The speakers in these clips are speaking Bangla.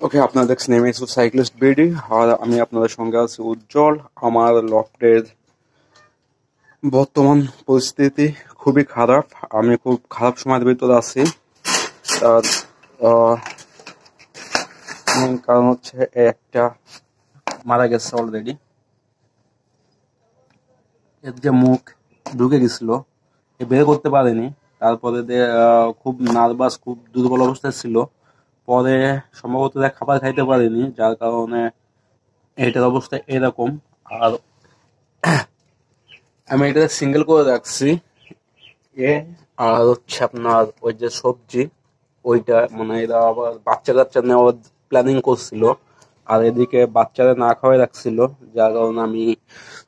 ওকে, আপনারা দেখছেন এমএস সাইক্লিস্ট বিডি, আর আমি আপনাদের সঙ্গে আছি উজ্জ্বল। আমার লফটের বর্তমান পরিস্থিতি খুবই খারাপ। আমি খুব খারাপ সময়ের ভিতরে আছি। তার মেন কারণ হচ্ছে একটা মারা গেছে অলরেডি। এর যে মুখ ঢুকে গেছিল, এ বের করতে পারেনি। তারপরে খুব নার্ভাস, খুব দুর্বল অবস্থায় ছিল। পরে সম্ভবত খাবার খাইতে পারেনি, যার কারণে এটার অবস্থা এরকম। আর আমি এটা সিঙ্গেল করে রাখছি। আর হচ্ছে আপনার ওই যে সবজি, ওইটা মানে এরা আবার বাচ্চা কাচ্চা নেওয়ার প্ল্যানিং করছিল। আর এদিকে বাচ্চারা না খাওয়াই রাখছিল, যার কারণে আমি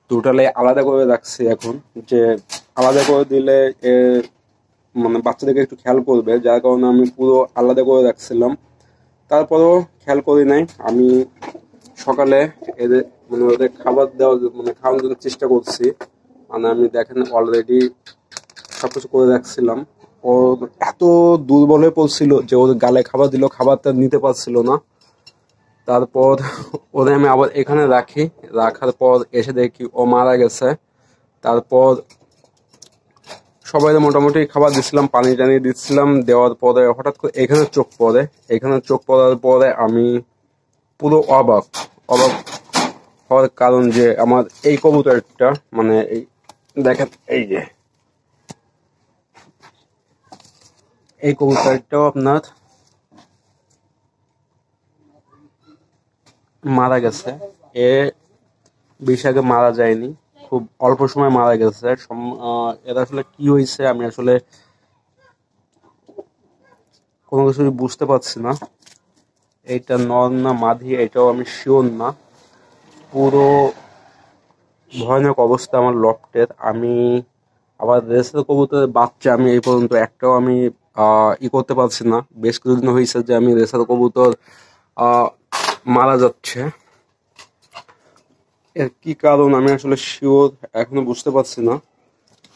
টোটালি আলাদা করে রাখছি এখন। যে আলাদা করে দিলে মানে বাচ্চাদেরকে একটু খেয়াল করবে, যার কারণে আমি পুরো আলাদা করে রাখছিলাম। তারপরেও খেয়াল করি নাই। আমি সকালে এদের মানে ওদের খাবার দেওয়ার মানে খাওয়ানোর জন্য চেষ্টা করছি। মানে আমি দেখেন অলরেডি সবকিছু করে রাখছিলাম। ও এত দুর্বল হয়ে পড়ছিল যে ওর গালে খাবার দিল, খাবারটা নিতে পারছিল না। তারপর ওদের আমি আবার এখানে রাখি, রাখার পর এসে দেখি ও মারা গেছে। তারপর সবাই মোটামুটি খাবার দিচ্ছিলাম, পানি টানি দিচ্ছিলাম। দেওয়ার পরে হঠাৎ করে এখানে চোখ পড়ে। এখানে চোখ পড়ার পরে আমি পুরো অবাক অবাক হওয়ার কারণ যে আমার এই কবুতরটা মানে এই দেখেন, এই কবুতরটাও আপনার মারা গেছে। এ বেশি আগে মারা যায়নি, খুব অল্প সময় মারা গেছে। এরা আসলে কি হয়েছে আমি আসলে কোনো কিছু বুঝতে পারছি না। এইটা নর না মাদি এটাও আমি শিওর না। পুরো ভয়ানক অবস্থা আমার লফটের। আমি আবার রেসের কবুতরের বাচ্চা আমি এই পর্যন্ত একটাও আমি করতে পারছি না। বেশ কিছুদিন হয়েছে যে আমি রেসার কবুতর মারা যাচ্ছে। এর কি কারণ আমি আসলে শিওর এখনো বুঝতে পারছি না।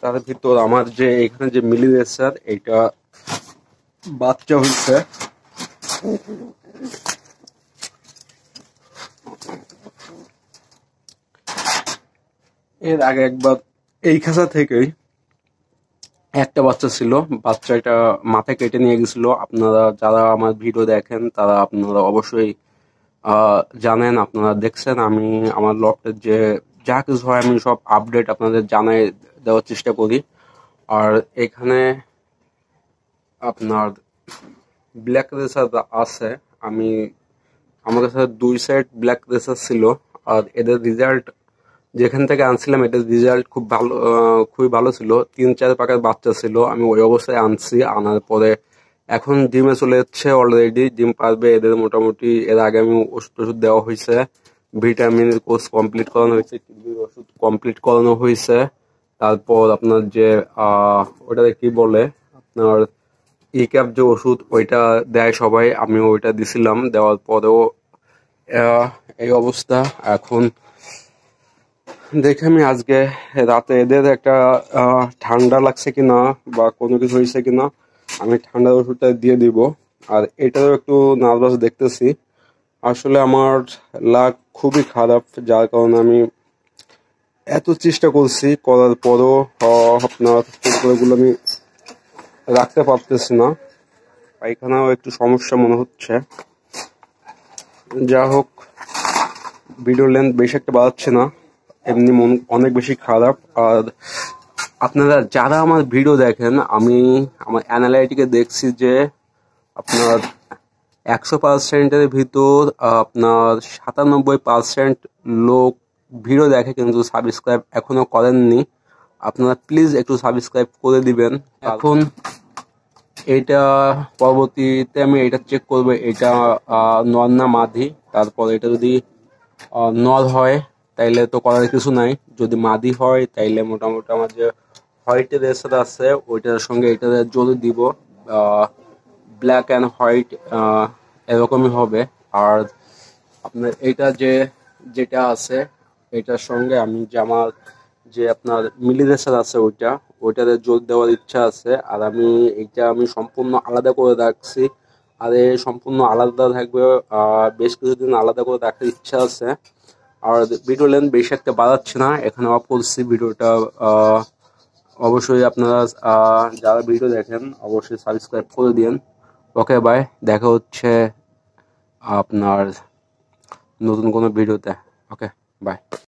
তার ভিতর আমার যে এখানে যে মিলি রেসার এইটা বাচ্চা হয়েছে। এর আগে একবার এই খাঁচা থেকেই একটা বাচ্চা ছিল, বাচ্চাটা মাথায় কেটে নিয়ে গেছিল। আপনারা যারা আমার ভিডিও দেখেন তারা আপনারা অবশ্যই জানেন, আপনারা দেখছেন। আমি আমার লফটের যে যা কিছু হয় আমি সব আপডেট আপনাদের জানাই দেওয়ার চেষ্টা করি। আর এখানে আপনার ব্ল্যাক রেসার আছে। আমি আমার কাছে 2 সেট ব্ল্যাক রেসার ছিল। আর এদের রেজাল্ট যেখান থেকে আনছিলাম এদের রেজাল্ট খুব ভালো, খুবই ভালো ছিল। 3-4 পাকার বাচ্চা ছিল। আমি ওই অবস্থায় আনছি, আনার পরে এখন ডিমে চলে যাচ্ছে অলরেডি, ডিম পারবে। এদের মোটামুটি এর আগে আমি ওষুধ টষুধ দেওয়া হয়েছে, ভিটামিনের কোর্স কমপ্লিট করানো হয়েছে, টিবির ওষুধ কমপ্লিট করানো হয়েছে। তারপর আপনার যে ওটাকে কি বলে আপনার ক্যাপ যে ওষুধ ওইটা দেয় সবাই, আমি ওইটা দিছিলাম। দেওয়ার পরেও এই অবস্থা। এখন দেখে আমি আজকে রাতে এদের একটা ঠান্ডা লাগছে কিনা বা কোনো কিছু হয়েছে কিনা আমি ঠান্ডার ওষুধটা দিয়ে দিব। আর এটারও একটু নার্ভাস দেখতেছি। আসলে আমার লাক খুবই খারাপ, যার কারণে আমি এত চেষ্টা করছি, করার পরও আপনার কুকুরগুলো আমি রাখতে পারতেছি না। পায়খানাও একটু সমস্যা মনে হচ্ছে। যা হোক, ভিডিও লেন্থ বেশি একটা বাড়াচ্ছে না, এমনি মন অনেক বেশি খারাপ। আর আপনারা যারা আমার ভিডিও দেখেন, আমি আমার অ্যানালাইটিকে দেখছি যে আপনার 100%-এর ভিতর আপনার 97% লোক ভিডিও দেখে কিন্তু সাবস্ক্রাইব এখনো করেননি। আপনারা প্লিজ একটু সাবস্ক্রাইব করে দিবেন। এখন এটা পরবর্তীতে আমি এটা চেক করবো এটা নর না মাদি। তারপর এটা যদি নর হয় তাইলে তো করার কিছু নাই, যদি মাদি হয় তাইলে মোটামুটি আমার যে হোয়াইট রেসার আছে ওইটার সঙ্গে এটা জোড়ে দিব। ব্ল্যাক অ্যান্ড হোয়াইট এরকমই হবে। আর আপনার এইটা যেটা আছে এটার সঙ্গে আমি যে আমার যে আপনার মিলি রেসার আছে ওইটাতে জোর দেওয়ার ইচ্ছা আছে। আর আমি এইটা আমি সম্পূর্ণ আলাদা করে রাখছি। আর এ সম্পূর্ণ আলাদা থাকবে। বেশ কিছুদিন আলাদা করে দেখার ইচ্ছা আছে। আর ভিডিও লেন্থ বেশি একটা বাড়াচ্ছি না, এখানে অফ করছি ভিডিওটা। অবশ্যই আপনারা যারা ভিডিও দেখেন অবশ্যই সাবস্ক্রাইব করে দিন। ওকে বাই, দেখা হচ্ছে আপনার নতুন কোনো ভিডিওতে। Okay bye.